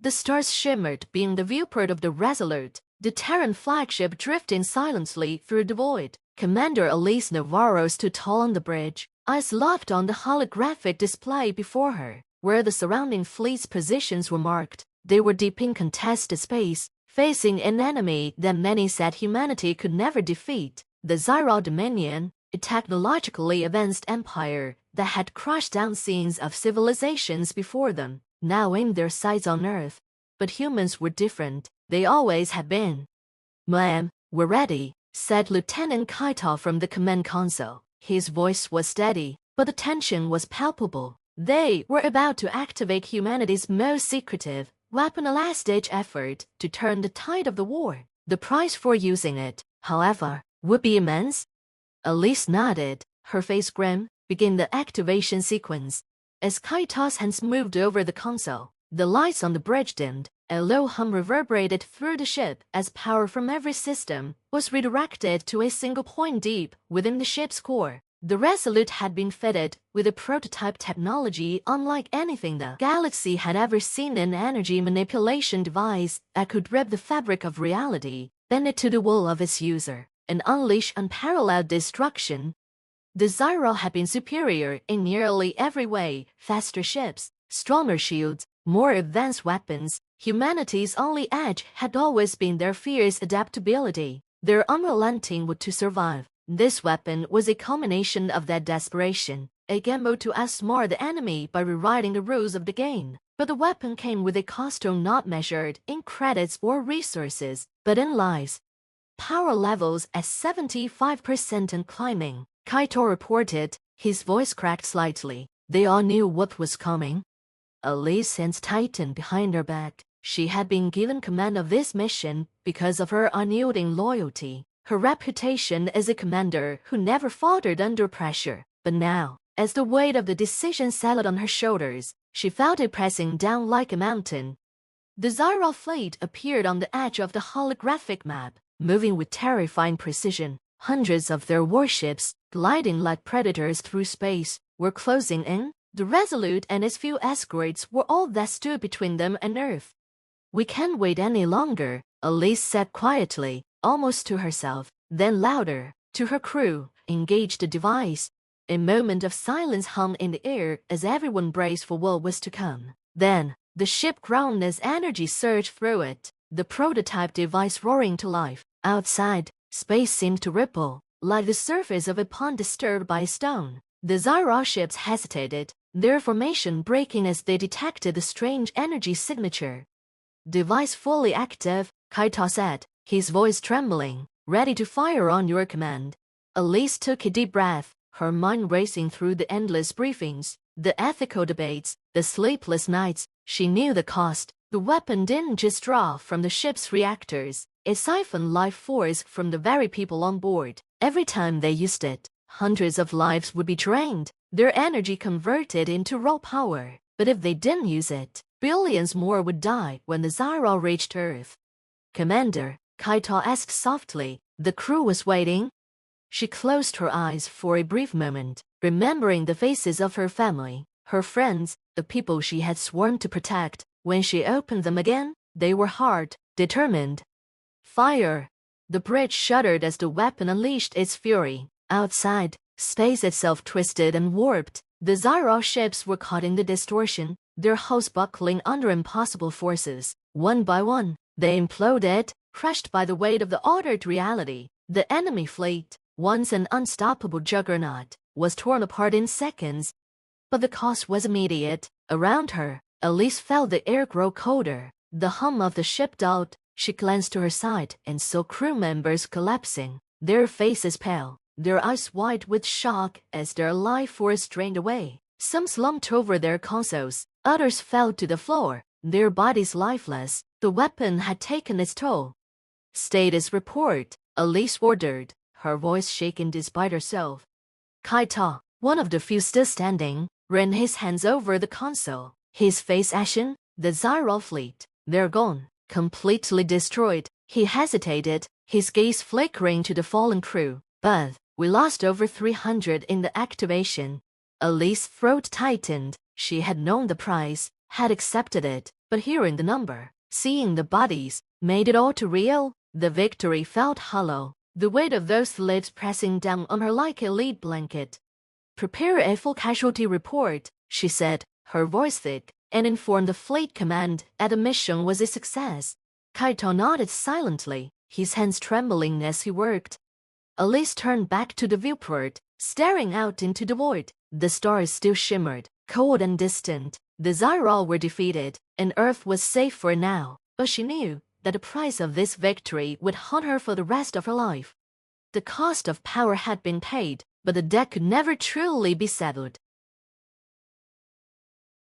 The stars shimmered, being the viewport of the Resolute, the Terran flagship drifting silently through the void. Commander Elise Navarro stood tall on the bridge, eyes locked on the holographic display before her, where the surrounding fleet's positions were marked. They were deep in contested space, facing an enemy that many said humanity could never defeat. The Zyral Dominion, a technologically advanced empire that had crushed down scenes of civilizations before them, now aimed their sights on Earth. But humans were different. They always had been. "Ma'am, we're ready," said Lieutenant Kaito from the command console. His voice was steady, but the tension was palpable. They were about to activate humanity's most secretive, weapon-last-ditch effort to turn the tide of the war. The price for using it, however, would be immense. Elise nodded, her face grim. Begin the activation sequence. As Kaito's hands moved over the console, the lights on the bridge dimmed. A low hum reverberated through the ship as power from every system was redirected to a single point deep within the ship's core. The Resolute had been fitted with a prototype technology unlike anything the galaxy had ever seen, an energy manipulation device that could rip the fabric of reality, bend it to the will of its user, and unleash unparalleled destruction. The Zyral had been superior in nearly every way: faster ships, stronger shields, more advanced weapons. Humanity's only edge had always been their fierce adaptability, their unrelenting will to survive. This weapon was a culmination of that desperation, a gamble to outsmart the enemy by rewriting the rules of the game. But the weapon came with a cost not measured in credits or resources, but in lives. Power levels at 75% and climbing, Kaito reported, his voice cracked slightly. They all knew what was coming. Elise's hands tightened behind her back. She had been given command of this mission because of her unyielding loyalty, her reputation as a commander who never faltered under pressure. But now, as the weight of the decision settled on her shoulders, she felt it pressing down like a mountain. The Zyral fleet appeared on the edge of the holographic map, moving with terrifying precision. Hundreds of their warships, gliding like predators through space, were closing in. The Resolute and its few escorts were all that stood between them and Earth. "We can't wait any longer," Elise said quietly, almost to herself, then louder, to her crew, "Engage the device." A moment of silence hung in the air as everyone braced for what was to come. Then, the ship groaned as energy surged through it, the prototype device roaring to life. Outside, space seemed to ripple, like the surface of a pond disturbed by a stone. The Zyral ships hesitated, their formation breaking as they detected the strange energy signature. "Device fully active," Kaito said, his voice trembling, "ready to fire on your command." Elise took a deep breath, her mind racing through the endless briefings, the ethical debates, the sleepless nights. She knew the cost. The weapon didn't just draw from the ship's reactors, it siphoned life force from the very people on board. Every time they used it, hundreds of lives would be drained, their energy converted into raw power. But if they didn't use it, billions more would die when the Zyral reached Earth. "Commander," Kaito asked softly, "the crew was waiting." She closed her eyes for a brief moment, remembering the faces of her family, her friends, the people she had sworn to protect. When she opened them again, they were hard, determined. "Fire!" The bridge shuddered as the weapon unleashed its fury. Outside, space itself twisted and warped. The Zyral ships were caught in the distortion, their hulls buckling under impossible forces. One by one, they imploded, crushed by the weight of the altered reality. The enemy fleet, once an unstoppable juggernaut, was torn apart in seconds. But the cost was immediate. Around her, Elise felt the air grow colder. The hum of the ship dulled. She glanced to her side and saw crew members collapsing, their faces pale, their eyes wide with shock as their life force drained away. Some slumped over their consoles, others fell to the floor, their bodies lifeless. The weapon had taken its toll. "Status report," Elise ordered, her voice shaken despite herself. Kaito, one of the few still standing, ran his hands over the console, his face ashen. "The Zyral fleet, they're gone, completely destroyed." He hesitated, his gaze flickering to the fallen crew. "But we lost over 300 in the activation." Elise's throat tightened. She had known the price, had accepted it, But hearing the number, seeing the bodies, made it all too real. The victory felt hollow, the weight of those lids pressing down on her like a lead blanket. "Prepare a full casualty report," she said, her voice thick, and informed the fleet command that the mission was a success. Kaito nodded silently, his hands trembling as he worked. Elise turned back to the viewport, staring out into the void. The stars still shimmered, cold and distant. The Zyrol were defeated, and Earth was safe for now, but she knew that the price of this victory would haunt her for the rest of her life. The cost of power had been paid, but the debt could never truly be settled.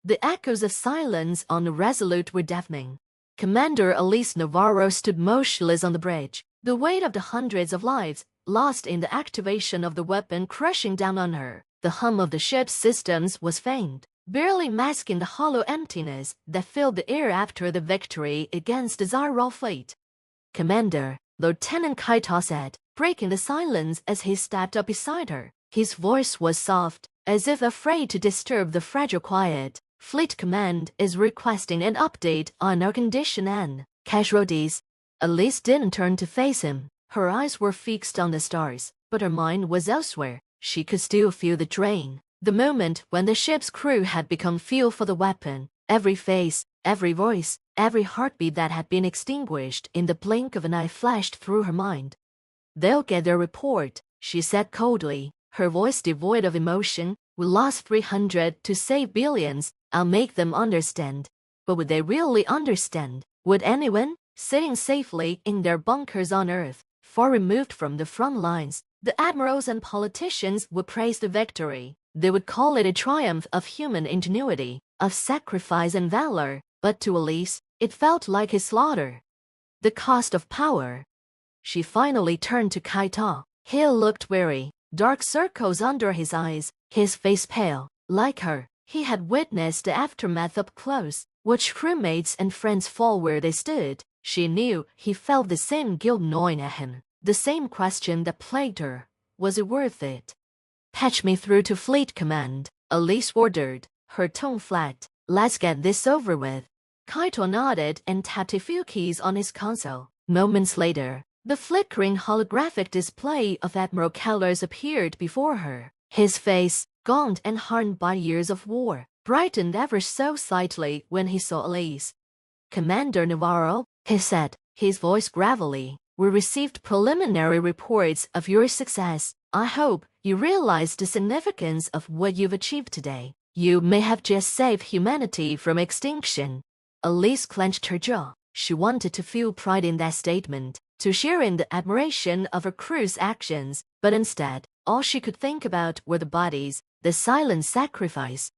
The echoes of silence on the Resolute were deafening. Commander Elise Navarro stood motionless on the bridge, the weight of the hundreds of lives lost in the activation of the weapon crushing down on her. The hum of the ship's systems was faint, barely masking the hollow emptiness that filled the air after the victory against the Zyrol fleet. "Commander," Lieutenant Kaito said, breaking the silence as he stepped up beside her. His voice was soft, as if afraid to disturb the fragile quiet. "Fleet Command is requesting an update on our condition and casualties." Elise didn't turn to face him. Her eyes were fixed on the stars, but her mind was elsewhere. She could still feel the drain. The moment when the ship's crew had become fuel for the weapon. Every face, every voice, every heartbeat that had been extinguished in the blink of an eye flashed through her mind. "They'll get their report," she said coldly, her voice devoid of emotion. "We lost 300 to save billions. I'll make them understand." But would they really understand? Would anyone, sitting safely in their bunkers on Earth, far removed from the front lines, the admirals and politicians would praise the victory. They would call it a triumph of human ingenuity, of sacrifice and valor. But to Elise, it felt like a slaughter. The cost of power. She finally turned to Kaito. He looked weary, dark circles under his eyes, his face pale. Like her, he had witnessed the aftermath up close, watched crewmates and friends fall where they stood. She knew he felt the same guilt gnawing at him, the same question that plagued her. Was it worth it? "Patch me through to Fleet Command," Elise ordered, her tone flat. "Let's get this over with." Kaito nodded and tapped a few keys on his console. Moments later, the flickering holographic display of Admiral Kellers appeared before her. His face, gaunt and hardened by years of war, brightened ever so slightly when he saw Elise. "Commander Navarro," he said, his voice gravelly, "we received preliminary reports of your success. I hope you realize the significance of what you've achieved today. You may have just saved humanity from extinction." Elise clenched her jaw. She wanted to feel pride in that statement, to share in the admiration of her crew's actions, but instead, all she could think about were the bodies, the silent sacrifice.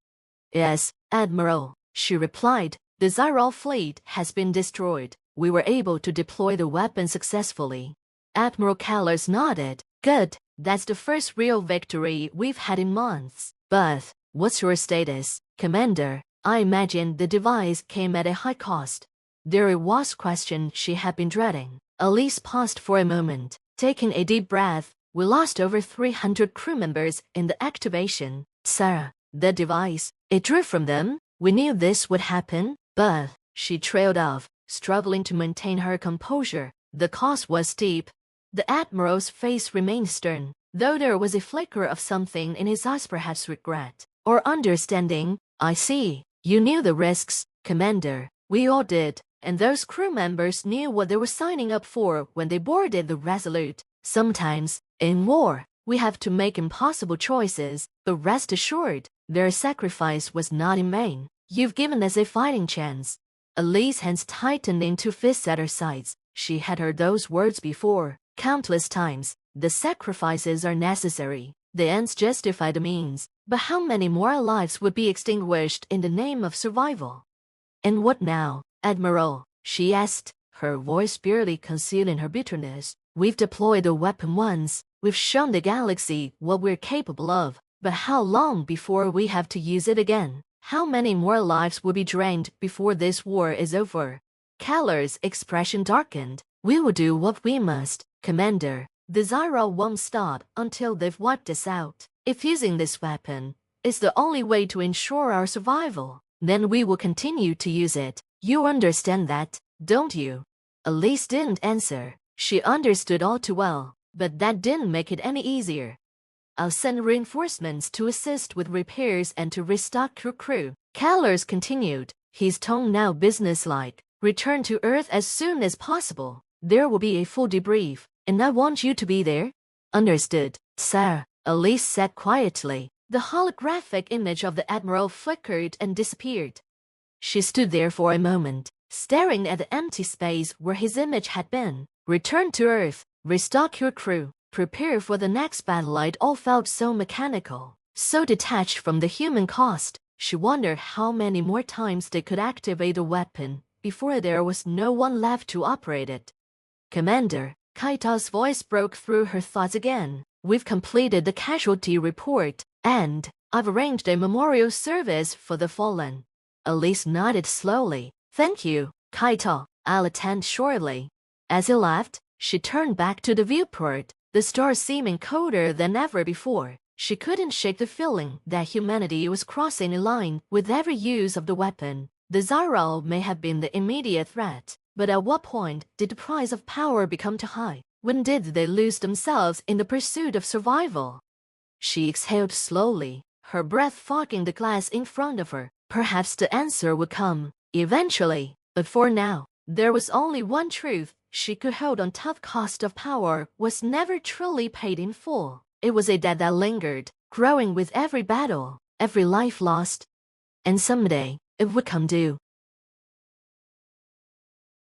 "Yes, Admiral," she replied, "the Zyrol fleet has been destroyed. We were able to deploy the weapon successfully." Admiral Kellers nodded. "Good. That's the first real victory we've had in months. But what's your status, Commander? I imagine the device came at a high cost." There it was, question she had been dreading. Elise paused for a moment, taking a deep breath. "We lost over 300 crew members in the activation, sir. The device, it drew from them. We knew this would happen, but..." She trailed off, struggling to maintain her composure. "The cost was steep." The Admiral's face remained stern, though there was a flicker of something in his eyes, perhaps regret or understanding. "I see. You knew the risks, Commander. We all did, and those crew members knew what they were signing up for when they boarded the Resolute. Sometimes, in war, we have to make impossible choices, but rest assured, their sacrifice was not in vain. You've given us a fighting chance." Elise's hands tightened into fists at her sides. She had heard those words before, countless times. The sacrifices are necessary. The ends justify the means. But how many more lives would be extinguished in the name of survival? "And what now, Admiral?" she asked, her voice barely concealing her bitterness. "We've deployed the weapon once. We've shown the galaxy what we're capable of. But how long before we have to use it again? How many more lives will be drained before this war is over?" Keller's expression darkened. "We will do what we must, Commander. The Zyrol won't stop until they've wiped us out. If using this weapon is the only way to ensure our survival, then we will continue to use it. You understand that, don't you? Elise didn't answer. She understood all too well, but that didn't make it any easier. I'll send reinforcements to assist with repairs and to restock your crew. Callers continued, his tone now businesslike. Return to Earth as soon as possible. There will be a full debrief, and I want you to be there. Understood, sir, Elise said quietly. The holographic image of the Admiral flickered and disappeared. She stood there for a moment, staring at the empty space where his image had been. Return to Earth, restock your crew, prepare for the next battle. It all felt so mechanical, so detached from the human cost. She wondered how many more times they could activate a weapon before there was no one left to operate it. Commander, Kaita's voice broke through her thoughts again. We've completed the casualty report, and I've arranged a memorial service for the fallen. Elise nodded slowly. Thank you, Kaito. I'll attend shortly. As he left, she turned back to the viewport, the stars seeming colder than ever before. She couldn't shake the feeling that humanity was crossing a line with every use of the weapon. The Zyril may have been the immediate threat, but at what point did the price of power become too high? When did they lose themselves in the pursuit of survival? She exhaled slowly, her breath fogging the glass in front of her. Perhaps the answer would come, eventually, but for now, there was only one truth she could hold on. Tough cost of power was never truly paid in full. It was a debt that lingered, growing with every battle, every life lost. And someday, it would come due.